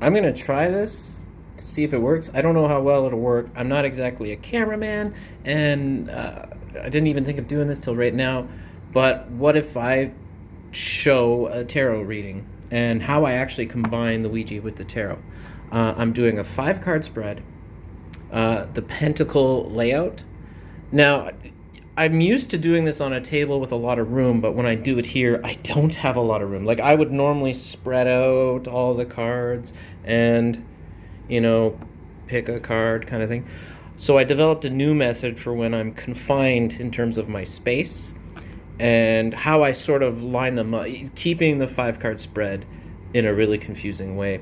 I'm going to try this to see if it works. I don't know how well it'll work. I'm not exactly a cameraman, and I didn't even think of doing this till right now. But what if I show a tarot reading and how I actually combine the Ouija with the tarot? I'm doing a 5-card spread, the pentacle layout. Now, I'm used to doing this on a table with a lot of room, but when I do it here, I don't have a lot of room. Like, I would normally spread out all the cards and, pick a card kind of thing. So I developed a new method for when I'm confined in terms of my space and how I sort of line them up, keeping the 5-card spread in a really confusing way.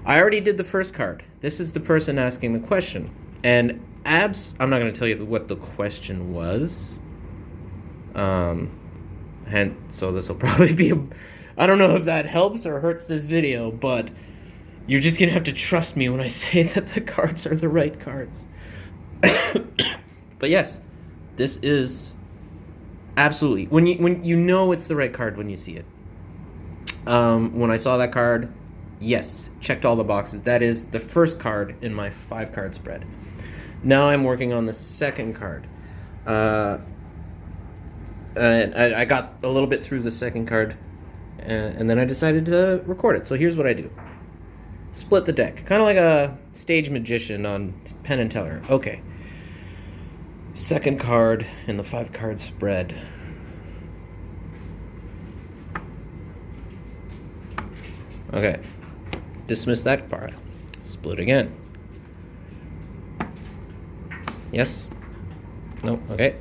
I already did the first card. This is the person asking the question. And I'm not going to tell you what the question was. And so this will probably be I don't know if that helps or hurts this video, but you're just going to have to trust me when I say that the cards are the right cards. But yes, this is absolutely when you know it's the right card when you see it. When I saw that card, yes, checked all the boxes. That is the first card in my 5-card spread. Now I'm working on the second card. And I got a little bit through the second card, and then I decided to record it. So here's what I do. Split the deck. Kind of like a stage magician on Penn and Teller. Okay. Second card in the 5-card spread. Okay. Dismiss that part. Split again. Yes? No? Okay.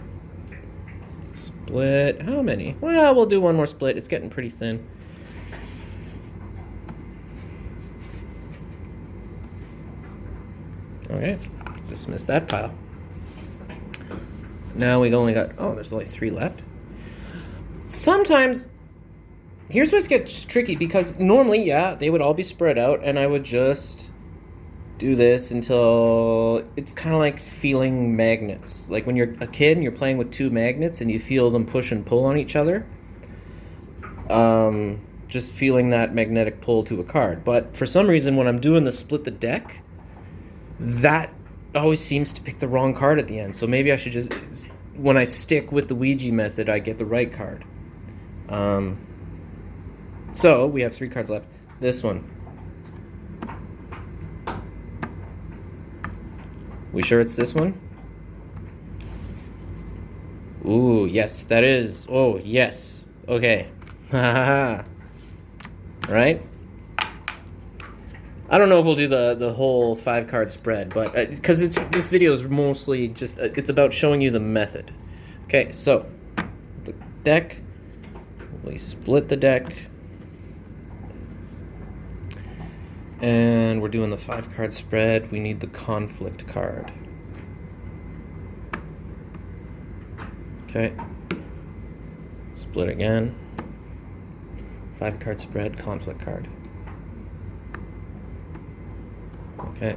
Split. How many? Well, we'll do one more split. It's getting pretty thin. Okay. Dismiss that pile. Now we've only got... Oh, there's only 3 left. Sometimes... Here's where it gets tricky, because normally, yeah, they would all be spread out, and I would just do this until it's kind of like feeling magnets. Like when you're a kid and you're playing with 2 magnets and you feel them push and pull on each other. Just feeling that magnetic pull to a card. But for some reason, when I'm doing the split the deck, that always seems to pick the wrong card at the end. So maybe I should just, when I stick with the Ouija method, I get the right card. So we have 3 cards left. This one. We sure it's this one? Ooh, yes, that is. Oh, yes. Okay. Right? I don't know if we'll do the whole 5-card spread, but because this video is mostly just it's about showing you the method. Okay, so the deck. We split the deck. And we're doing the 5-card spread. We need the conflict card. Okay. Split again. 5-card spread, conflict card. Okay.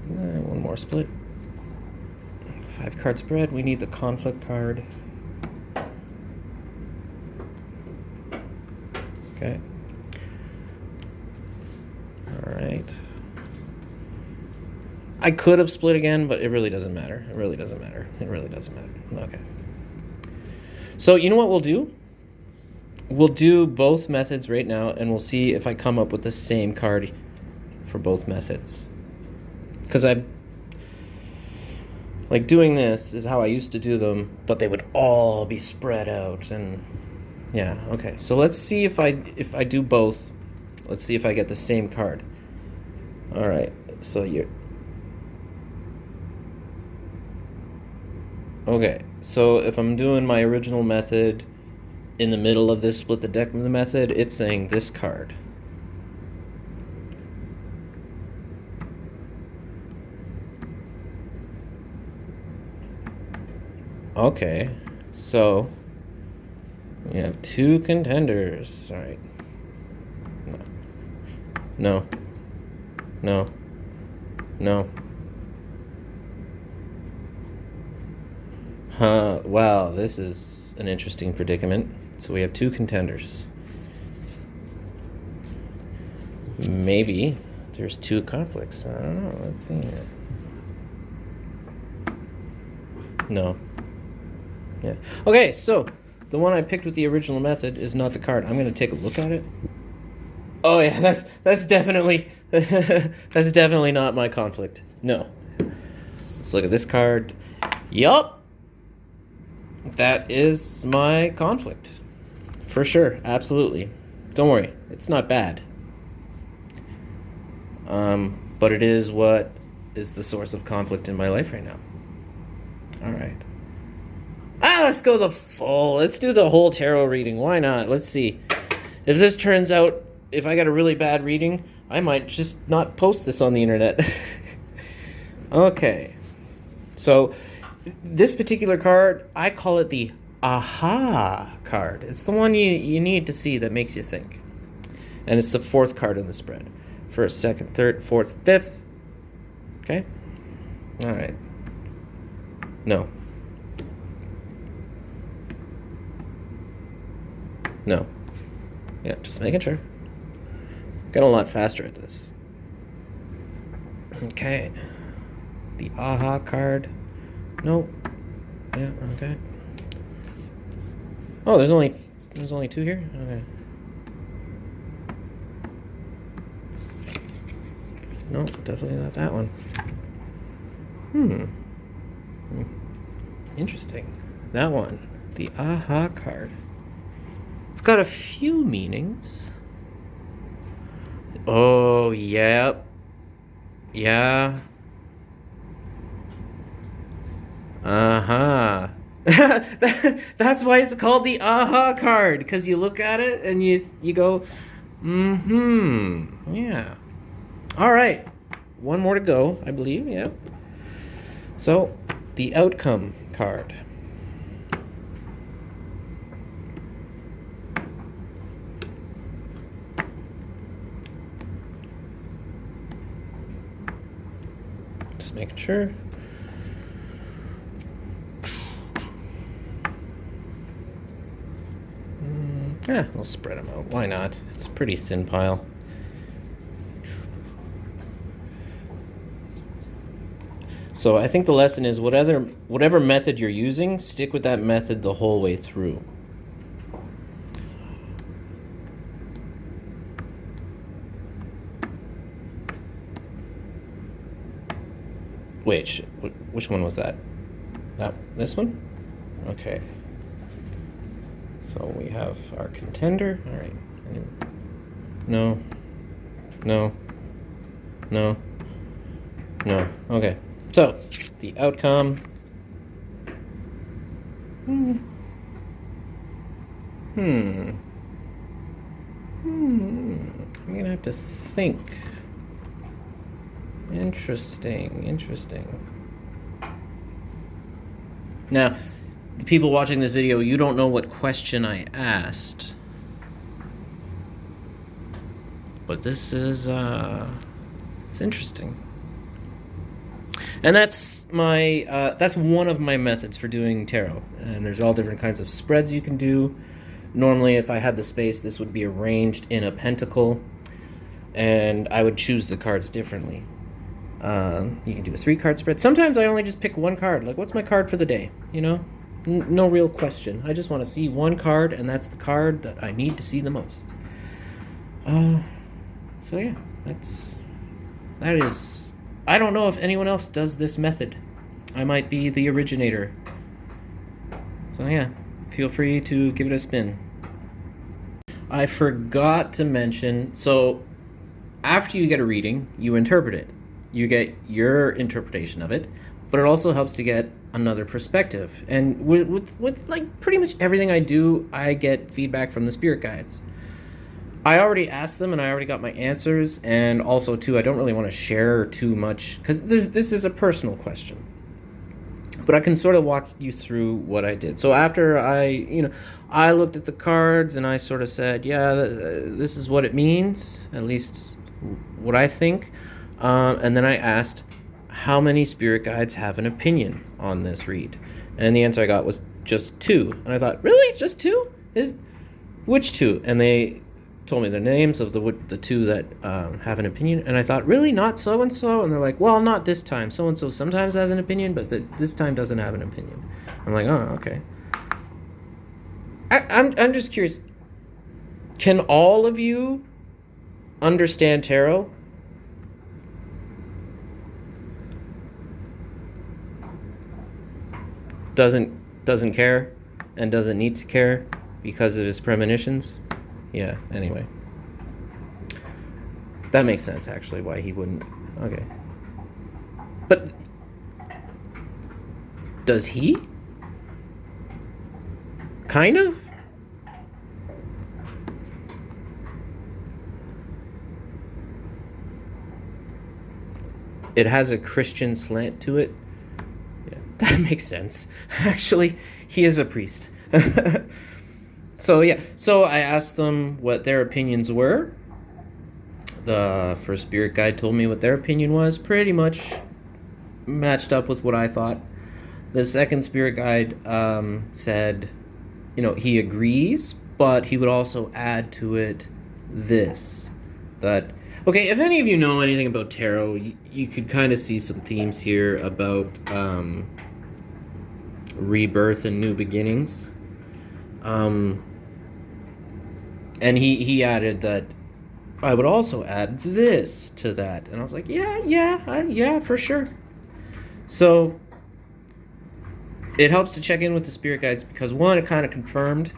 One more split. 5-card spread. We need the conflict card. Okay. Alright. I could have split again, but it really doesn't matter. It really doesn't matter. It really doesn't matter. Okay. So, you know what we'll do? We'll do both methods right now, and we'll see if I come up with the same card for both methods. Because like doing this is how I used to do them, but they would all be spread out, and yeah, okay. So let's see if I do both. Let's see if I get the same card. All right, so you're... Okay, so if I'm doing my original method in the middle of this split the deck method, it's saying this card. Okay, so we have 2 contenders. All right. No. No. No. Wow, this is an interesting predicament. So we have 2 contenders. maybe there's two conflicts. I don't know. Let's see. No. Yeah. Okay, so the one I picked with the original method is not the card. I'm going to take a look at it. Oh yeah, that's definitely that's definitely not my conflict. No. Let's look at this card. Yup. That is my conflict. For sure, absolutely. Don't worry, it's not bad. But it is what is the source of conflict in my life right now. All right. Let's go let's do the whole tarot reading. Why not? Let's see. If this turns out, if I got a really bad reading, I might just not post this on the internet. Okay. So, this particular card, I call it the aha card. It's the one you need to see that makes you think. And it's the fourth card in the spread. First, second, third, fourth, fifth. Okay? All right. No. No. Yeah, just making sure. Got a lot faster at this. Okay. The aha card. Nope. Yeah, okay. Oh, there's only two here? Okay. No, definitely not that one. Interesting. That one. The aha card. It's got a few meanings. Oh, yep. Yeah. Uh-huh. That's why it's called the aha card, because you look at it and you go, yeah. All right. One more to go, I believe, yeah. So, the outcome card. Just making sure. Yeah, we'll spread them out. Why not? It's a pretty thin pile. So I think the lesson is whatever method you're using, stick with that method the whole way through. Wait, which one was that? This one? Okay. So we have our contender. All right. No. No. No. No. Okay. So, the outcome. I'm gonna have to think. Interesting. Now, the people watching this video, you don't know what question I asked. But this is, it's interesting. And that's one of my methods for doing tarot. And there's all different kinds of spreads you can do. Normally, if I had the space, this would be arranged in a pentacle. And I would choose the cards differently. You can do a 3-card spread. Sometimes I only just pick one card. Like, what's my card for the day? You know? No real question. I just want to see one card, and that's the card that I need to see the most. So yeah, that is... I don't know if anyone else does this method. I might be the originator. So yeah, feel free to give it a spin. I forgot to mention, so after you get a reading, you interpret it. You get your interpretation of it, but it also helps to get another perspective. And with like pretty much everything I do, I get feedback from the spirit guides. I already asked them and I already got my answers, and also too, I don't really want to share too much because this is a personal question. But I can sort of walk you through what I did. So after I looked at the cards and I sort of said, yeah, this is what it means, at least what I think. And then I asked, how many spirit guides have an opinion on this read? And the answer I got was just 2. And I thought, really? Just 2? Which 2? And they told me the names of the two that have an opinion, and I thought, really, not so and so? And they're like, well, not this time. So and so sometimes has an opinion, but this time doesn't have an opinion. I'm like, oh, okay. I'm just curious. Can all of you understand tarot? Doesn't care and doesn't need to care because of his premonitions? Yeah, anyway. That makes sense, actually, why he wouldn't. Okay. But does he? Kind of? It has a Christian slant to it. Yeah, that makes sense. Actually, he is a priest. So yeah, so I asked them what their opinions were. The first spirit guide told me what their opinion was, pretty much matched up with what I thought. The second spirit guide said, he agrees, but he would also add to it this. That, okay, if any of you know anything about tarot, you could kind of see some themes here about rebirth and new beginnings. And he added that I would also add this to that. And I was like, yeah, for sure. So it helps to check in with the spirit guides because, one, it kind of confirmed.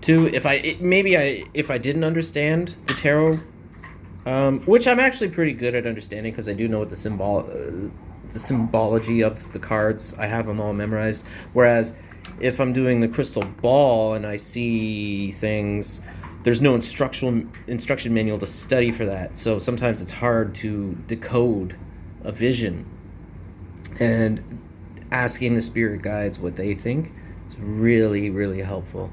Two, if I didn't understand the tarot, which I'm actually pretty good at understanding because I do know what the symbology of the cards, I have them all memorized. Whereas if I'm doing the crystal ball and I see things, there's no instruction manual to study for that. So sometimes it's hard to decode a vision. And asking the spirit guides what they think is really, really helpful.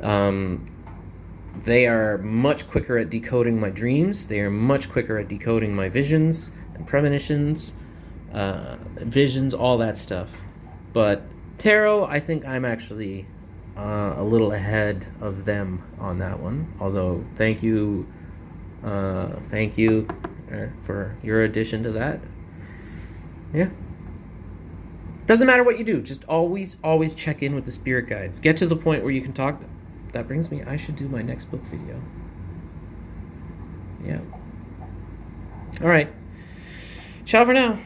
They are much quicker at decoding my dreams. They are much quicker at decoding my visions and premonitions, visions, all that stuff. But tarot, I think I'm actually a little ahead of them on that one. Although, thank you for your addition to that. Yeah. Doesn't matter what you do. Just always check in with the spirit guides. Get to the point where you can talk. That brings me, I should do my next book video. Yeah. All right. Ciao for now.